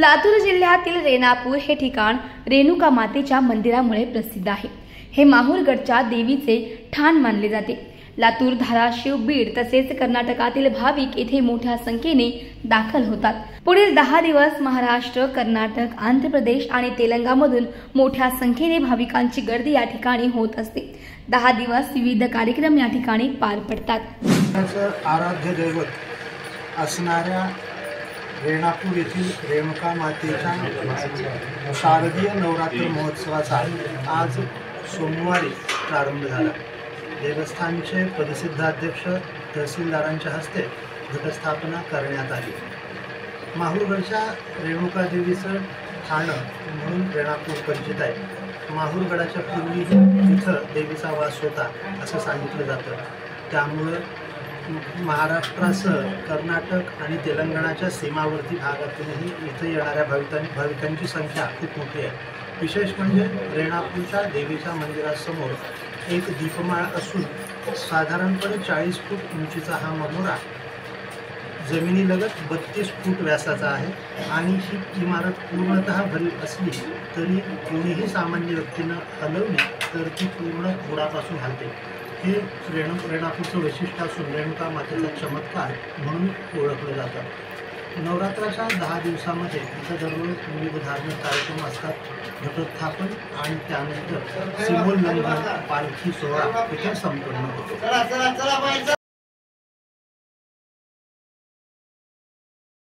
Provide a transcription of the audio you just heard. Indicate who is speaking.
Speaker 1: लातूर जिल्ह्यातील रेणापूर हे ठिकाण रेणुका मातेच्या मंदिरामुळे प्रसिद्ध आहे। हे माहूरगडच्या देवीचे ठाण मानले जाते। लातूर, धाराशिव, बीड तसेच कर्नाटकातील भाविक येथे मोठ्या संख्येने दाखल होतात। पुढील 10 दिवस महाराष्ट्र, कर्नाटक, आंध्र प्रदेश आणि तेलंगणामधून मोठ्या संख्येने भाविकांची गर्दी या ठिकाणी होत असते। 10 दिवस विविध कार्यक्रम या ठिकाणी पार पडतात।
Speaker 2: आराध्य दैवत असणाऱ्या रेणापूर येथील रेणुका मातेच्या शारदीय नवरात्र महोत्सवाचा आज सोमवारी प्रारंभ झाला। देवस्थानचे परिसिद्ध अध्यक्ष तहसीलदारांच्या हस्ते घटस्थापना करण्यात आली। माहूरगडच्या रेणुका देवीचं ठाणं म्हणून रेणापूर परिचित आहे। माहूरगडाच्या पूर्वीही इथं देवीचा वास होता असं सांगितलं जातं। त्यामुळं महाराष्ट्रासह कर्नाटक आणि तेलंगणाच्या सीमावर्ती भागातूनही इथं येणाऱ्या भाविकांची संख्या खूप मोठी आहे। विशेष म्हणजे रेणापूरच्या देवीच्या मंदिरासमोर एक दीपमाळ असून साधारणपणे 40 फूट उंचीचा हा मनोरा जमिनीलगत 32 फूट व्यासाचा आहे आणि ही इमारत पूर्णतः भरली असली तरी कोणीही सामान्य व्यक्तीनं हलवली तर ती पूर्ण बुडापासून हलते। हे रेणापूरचं वैशिष्ट्य असून रेणुका मातेचा चमत्कार म्हणून ओळखलं जातं। नवरात्राच्या 10 दिवसामध्ये इथं दररोज विविध धार्मिक कार्यक्रम असतात। घटस्थापन आणि त्यानंतर सीमोल्लंघन पालखी सोहळा इथे संपन्न होतो।